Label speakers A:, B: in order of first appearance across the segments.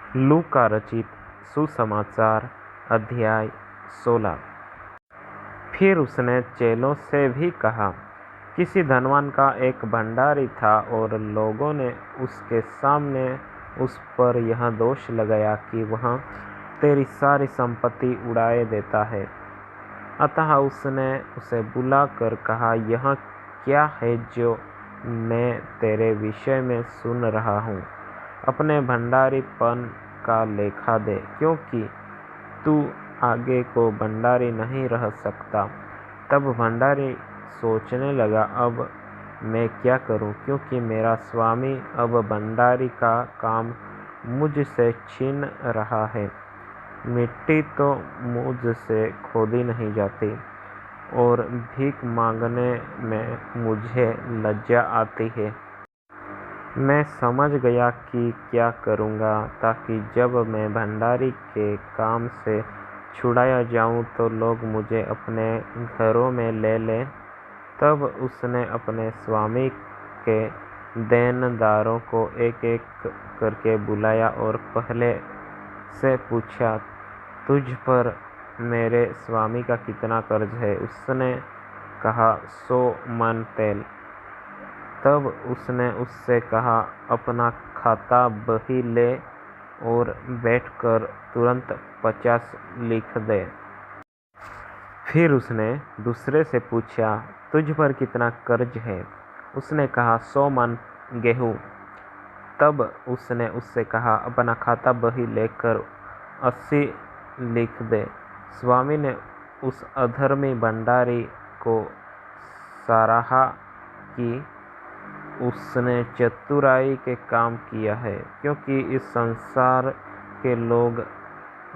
A: लूका रचित सुसमाचार अध्याय 16। फिर उसने चेलों से भी कहा, किसी धनवान का एक भंडारी था और लोगों ने उसके सामने उस पर यह दोष लगाया कि वह तेरी सारी संपत्ति उड़ाए देता है। अतः उसने उसे बुलाकर कहा, यह क्या है जो मैं तेरे विषय में सुन रहा हूँ? अपने भंडारीपन का लेखा दे, क्योंकि तू आगे को भंडारी नहीं रह सकता। तब भंडारी सोचने लगा, अब मैं क्या करूं, क्योंकि मेरा स्वामी अब भंडारी का काम मुझसे छीन रहा है। मिट्टी तो मुझसे खोदी नहीं जाती और भीख मांगने में मुझे लज्जा आती है। मैं समझ गया कि क्या करूँगा, ताकि जब मैं भंडारी के काम से छुड़ाया जाऊँ तो लोग मुझे अपने घरों में ले लें। तब उसने अपने स्वामी के देनदारों को एक एक करके बुलाया और पहले से पूछा, तुझ पर मेरे स्वामी का कितना कर्ज है? उसने कहा, 100 मन तेल। तब उसने उससे कहा, अपना खाता बही ले और बैठकर तुरंत 50 लिख दे। फिर उसने दूसरे से पूछा, तुझ पर कितना कर्ज है? उसने कहा, 100 मन गेहूँ। तब उसने उससे कहा, अपना खाता बही लेकर 80 लिख दे। स्वामी ने उस अधर्मी भंडारी को सराहा कि उसने चतुराई के काम किया है, क्योंकि इस संसार के लोग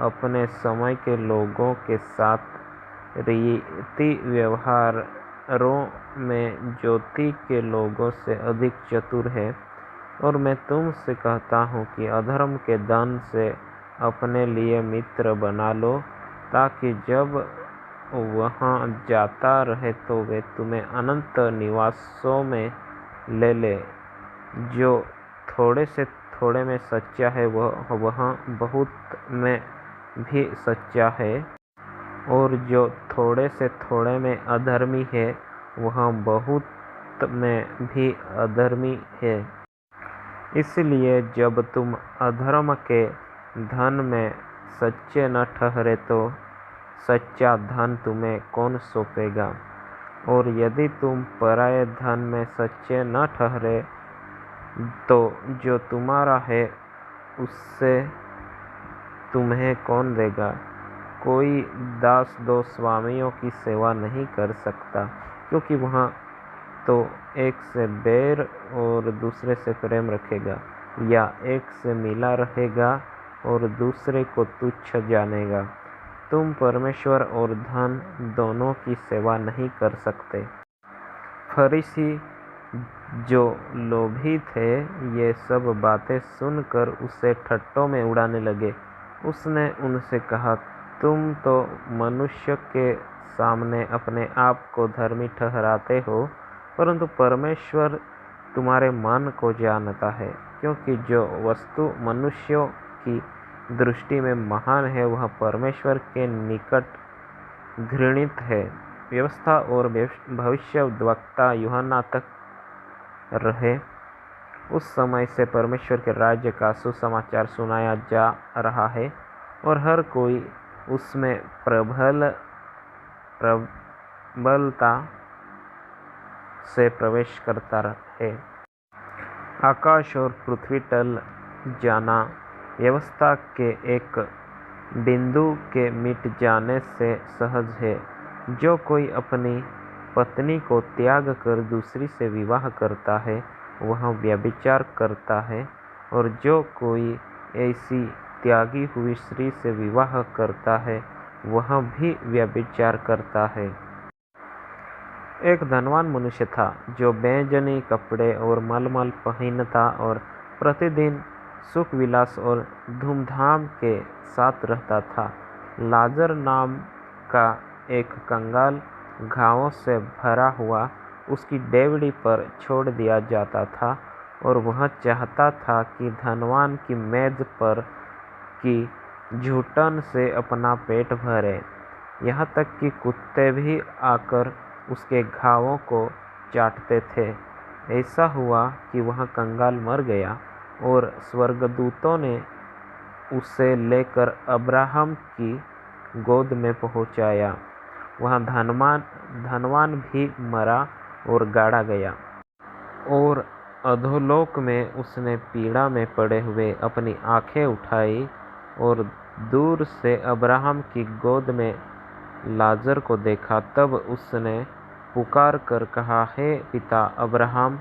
A: अपने समय के लोगों के साथ रीति व्यवहारों में ज्योति के लोगों से अधिक चतुर है। और मैं तुमसे कहता हूँ कि अधर्म के धन से अपने लिए मित्र बना लो, ताकि जब वहाँ जाता रहे तो वे तुम्हें अनंत निवासों में ले ले। जो थोड़े से थोड़े में सच्चा है वह बहुत में भी सच्चा है, और जो थोड़े से थोड़े में अधर्मी है वह बहुत में भी अधर्मी है। इसलिए जब तुम अधर्म के धन में सच्चे न ठहरे तो सच्चा धन तुम्हें कौन सौंपेगा? और यदि तुम पराये धन में सच्चे न ठहरे तो जो तुम्हारा है उससे तुम्हें कौन देगा? कोई दास दो स्वामियों की सेवा नहीं कर सकता, क्योंकि वह तो एक से बैर और दूसरे से प्रेम रखेगा, या एक से मिला रहेगा और दूसरे को तुच्छ जानेगा। तुम परमेश्वर और धन दोनों की सेवा नहीं कर सकते। फरीसी जो लोभी थे ये सब बातें सुनकर उसे ठट्ठों में उड़ाने लगे। उसने उनसे कहा, तुम तो मनुष्य के सामने अपने आप को धर्मी ठहराते हो, परंतु परमेश्वर तुम्हारे मन को जानता है, क्योंकि जो वस्तु मनुष्यों की दृष्टि में महान है वह परमेश्वर के निकट घृणित है। व्यवस्था और भविष्यद्वक्ता यूहन्ना तक रहे उस समय से परमेश्वर के राज्य का सुसमाचार सुनाया जा रहा है, और हर कोई उसमें प्रबलता से प्रवेश करता है। आकाश और पृथ्वी टल जाना व्यवस्था के एक बिंदु के मिट जाने से सहज है। जो कोई अपनी पत्नी को त्याग कर दूसरी से विवाह करता है वह व्यभिचार करता है, और जो कोई ऐसी त्यागी हुई स्त्री से विवाह करता है वह भी व्यभिचार करता है। एक धनवान मनुष्य था जो बैंजनी कपड़े और मलमल पहनता और प्रतिदिन सुख विलास और धूमधाम के साथ रहता था। लाजर नाम का एक कंगाल घावों से भरा हुआ उसकी डेवढ़ी पर छोड़ दिया जाता था, और वह चाहता था कि धनवान की मेज पर कि घुटन से अपना पेट भरे, यहाँ तक कि कुत्ते भी आकर उसके घावों को चाटते थे। ऐसा हुआ कि वह कंगाल मर गया और स्वर्गदूतों ने उसे लेकर अब्राहम की गोद में पहुँचाया। वहाँ धनवान भी मरा और गाड़ा गया, और अधोलोक में उसने पीड़ा में पड़े हुए अपनी आंखें उठाई और दूर से अब्राहम की गोद में लाजर को देखा। तब उसने पुकार कर कहा, हे पिता अब्राहम,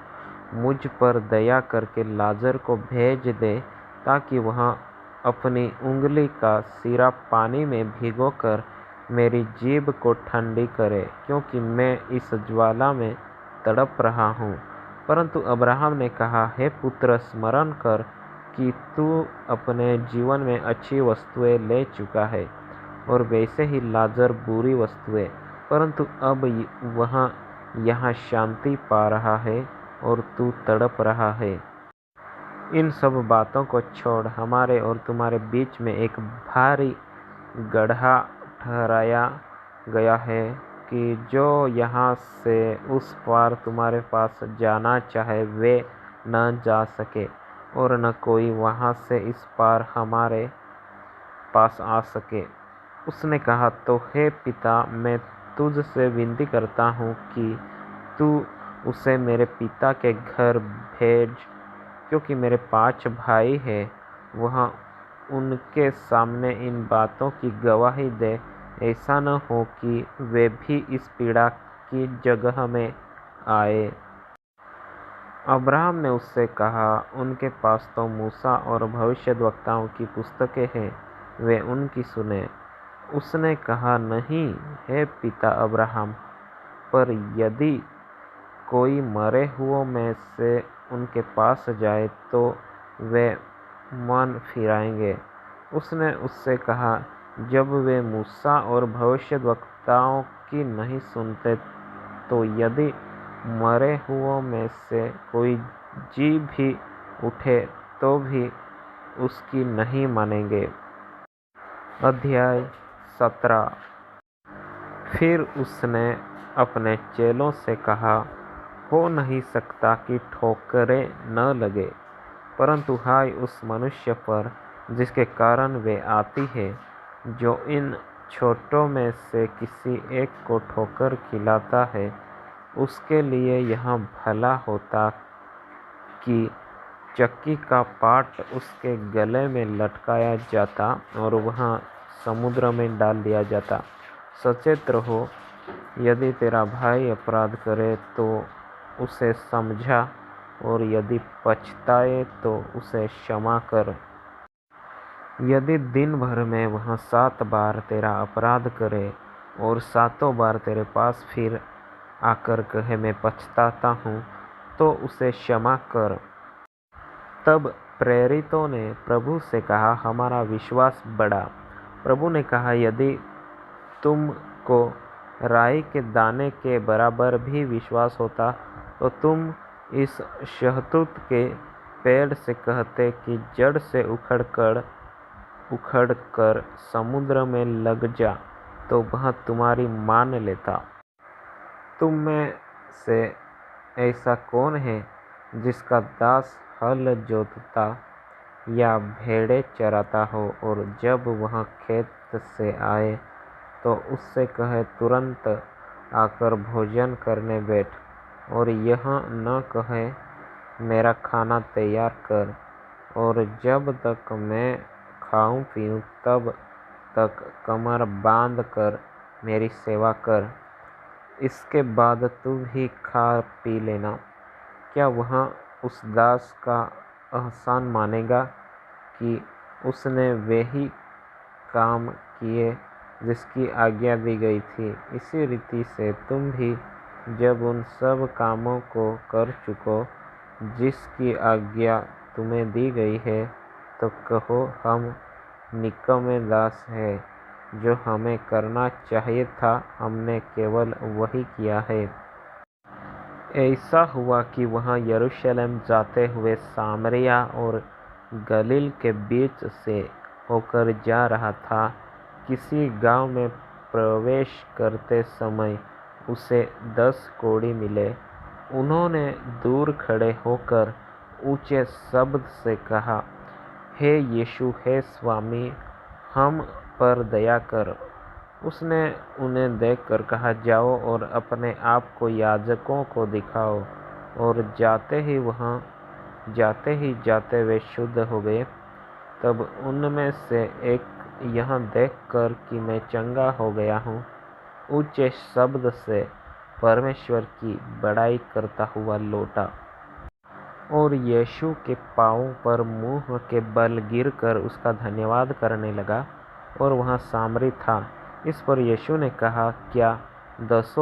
A: मुझ पर दया करके लाजर को भेज दे, ताकि वह अपनी उंगली का सिरा पानी में भिगोकर मेरी जीभ को ठंडी करे, क्योंकि मैं इस ज्वाला में तड़प रहा हूँ। परंतु अब्राहम ने कहा, हे पुत्र, स्मरण कर कि तू अपने जीवन में अच्छी वस्तुएं ले चुका है, और वैसे ही लाजर बुरी वस्तुएं, परंतु अब वह यहाँ शांति पा रहा है और तू तड़प रहा है। इन सब बातों को छोड़ हमारे और तुम्हारे बीच में एक भारी गड्ढा ठहराया गया है कि जो यहाँ से उस पार तुम्हारे पास जाना चाहे वे न जा सके, और न कोई वहाँ से इस पार हमारे पास आ सके। उसने कहा, तो हे पिता, मैं तुझसे विनती करता हूँ कि तू उसे मेरे पिता के घर भेज, क्योंकि मेरे 5 भाई हैं। वह उनके सामने इन बातों की गवाही दे, ऐसा न हो कि वे भी इस पीड़ा की जगह में आए। अब्राहम ने उससे कहा, उनके पास तो मूसा और भविष्यद्वक्ताओं की पुस्तकें हैं, वे उनकी सुने। उसने कहा, नहीं हे पिता अब्राहम, पर यदि कोई मरे हुओं में से उनके पास जाए तो वे मन फिराएंगे। उसने उससे कहा, जब वे मूसा और भविष्यद्वक्ताओं की नहीं सुनते, तो यदि मरे हुओं में से कोई जी भी उठे तो भी उसकी नहीं मानेंगे। अध्याय 17। फिर उसने अपने चेलों से कहा, हो नहीं सकता कि ठोकरें न लगे, परंतु हाय उस मनुष्य पर जिसके कारण वे आती है। जो इन छोटों में से किसी एक को ठोकर खिलाता है, उसके लिए यह भला होता कि चक्की का पाट उसके गले में लटकाया जाता और वह समुद्र में डाल दिया जाता। सचेत रहो, यदि तेरा भाई अपराध करे तो उसे समझा, और यदि पछताए तो उसे क्षमा कर। यदि दिन भर में वह 7 बार तेरा अपराध करे और 7 बार तेरे पास फिर आकर कहे, मैं पछताता हूँ, तो उसे क्षमा कर। तब प्रेरितों ने प्रभु से कहा, हमारा विश्वास बढ़ा। प्रभु ने कहा, यदि तुमको राई के दाने के बराबर भी विश्वास होता, तो तुम इस शहतूत के पेड़ से कहते कि जड़ से उखड़कर समुद्र में लग जा, तो वह तुम्हारी मान लेता। तुम में से ऐसा कौन है जिसका दास हल जोतता या भेड़ें चराता हो, और जब वह खेत से आए तो उससे कहे, तुरंत आकर भोजन करने बैठ, और यह न कहे, मेरा खाना तैयार कर, और जब तक मैं खाऊं पीऊं तब तक कमर बांध कर मेरी सेवा कर। इसके बाद तू भी खा पी लेना। क्या वह उस दास का एहसान मानेगा कि उसने वे ही काम किए जिसकी आज्ञा दी गई थी? इसी रीति से तुम भी जब उन सब कामों को कर चुको जिसकी आज्ञा तुम्हें दी गई है, तो कहो, हम निकम्मे दास हैं, जो हमें करना चाहिए था हमने केवल वही किया है। ऐसा हुआ कि वह यरूशलेम जाते हुए सामरिया और गलील के बीच से होकर जा रहा था। किसी गांव में प्रवेश करते समय उसे 10 कोढ़ी मिले। उन्होंने दूर खड़े होकर ऊंचे शब्द से कहा, हे यीशु, हे स्वामी, हम पर दया कर। उसने उन्हें देखकर कहा, जाओ और अपने आप को याजकों को दिखाओ। और जाते वे शुद्ध हो गए। तब उनमें से एक यह देखकर कि मैं चंगा हो गया हूँ, ऊंचे शब्द से परमेश्वर की बड़ाई करता हुआ लौटा और यीशु के पांवों पर मुंह के बल गिरकर उसका धन्यवाद करने लगा। और वहाँ सामरी था। इस पर यीशु ने कहा, क्या 10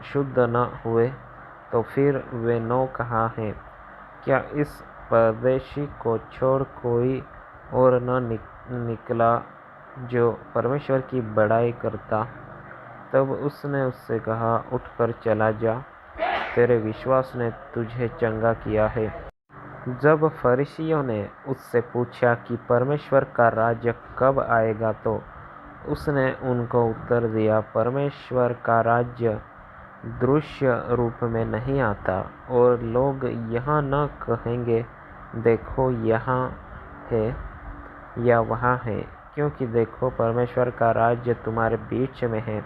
A: शुद्ध न हुए? तो फिर वे 9 कहाँ हैं? क्या इस परदेशी को छोड़ कोई और न निकला जो परमेश्वर की बड़ाई करता? तब उसने उससे कहा, उठकर चला जा, तेरे विश्वास ने तुझे चंगा किया है। जब फरीसियों ने उससे पूछा कि परमेश्वर का राज्य कब आएगा, तो उसने उनको उत्तर दिया, परमेश्वर का राज्य दृश्य रूप में नहीं आता, और लोग यहाँ न कहेंगे, देखो यहाँ है या वहाँ है, क्योंकि देखो परमेश्वर का राज्य तुम्हारे बीच में है।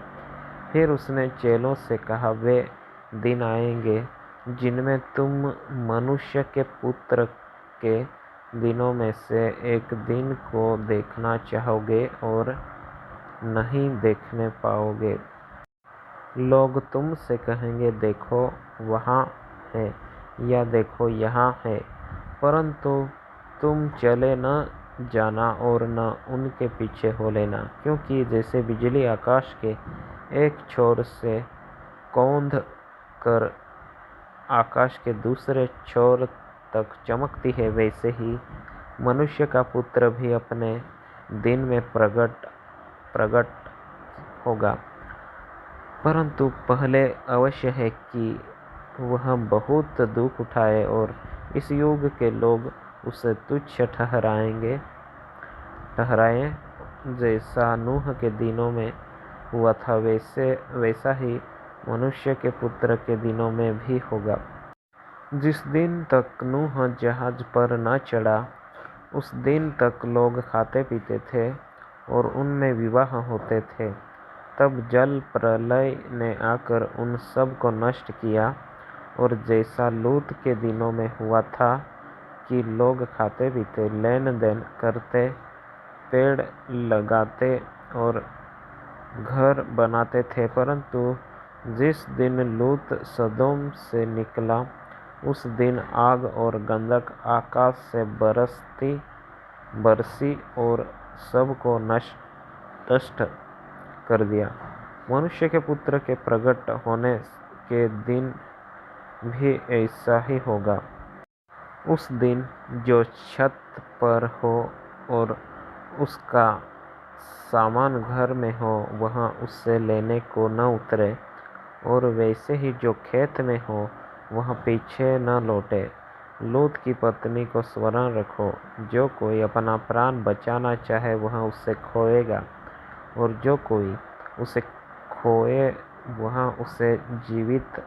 A: फिर उसने चेलों से कहा, वे दिन आएंगे जिनमें तुम मनुष्य के पुत्र के दिनों में से एक दिन को देखना चाहोगे और नहीं देखने पाओगे। लोग तुमसे कहेंगे, देखो वहाँ है या देखो यहाँ है, परंतु तुम चले न जाना और न उनके पीछे हो लेना। क्योंकि जैसे बिजली आकाश के एक छोर से कौंध कर आकाश के दूसरे छोर तक चमकती है, वैसे ही मनुष्य का पुत्र भी अपने दिन में प्रकट होगा। परंतु पहले अवश्य है कि वह बहुत दुख उठाए, और इस युग के लोग उसे तुच्छ ठहराएं। जैसा नूह के दिनों में हुआ था, वैसा ही मनुष्य के पुत्र के दिनों में भी होगा। जिस दिन तक नूह जहाज पर न चढ़ा, उस दिन तक लोग खाते पीते थे और उनमें विवाह होते थे। तब जल प्रलय ने आकर उन सब को नष्ट किया। और जैसा लूत के दिनों में हुआ था कि लोग खाते पीते, लेन देन करते, पेड़ लगाते और घर बनाते थे, परंतु जिस दिन लूत सदोम से निकला, उस दिन आग और गंधक आकाश से बरसी और सबको नष्ट कर दिया। मनुष्य के पुत्र के प्रकट होने के दिन भी ऐसा ही होगा। उस दिन जो छत पर हो और उसका सामान घर में हो, वह उससे लेने को न उतरे, और वैसे ही जो खेत में हो, वह पीछे न लौटे। लूत की पत्नी को स्मरण रखो, जो कोई अपना प्राण बचाना चाहे वह उसे खोएगा, और जो कोई उसे खोए वह उसे जीवित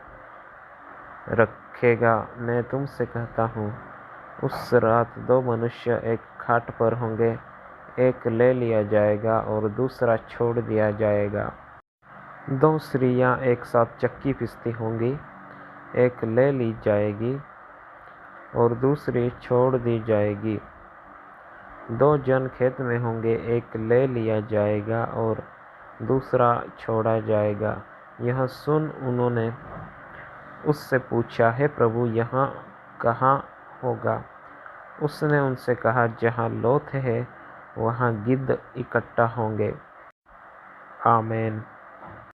A: रखेगा। मैं तुमसे कहता हूँ, उस रात 2 मनुष्य एक खाट पर होंगे, एक ले लिया जाएगा और दूसरा छोड़ दिया जाएगा। 2 स्त्रियाँ एक साथ चक्की पीसती होंगी, एक ले ली जाएगी और दूसरी छोड़ दी जाएगी। 2 जन खेत में होंगे, एक ले लिया जाएगा और दूसरा छोड़ा जाएगा। यह सुन उन्होंने उससे पूछा, हे प्रभु, यहाँ कहाँ होगा? उसने उनसे कहा, जहाँ लोथ है वहाँ गिद्ध इकट्ठा होंगे। आमीन।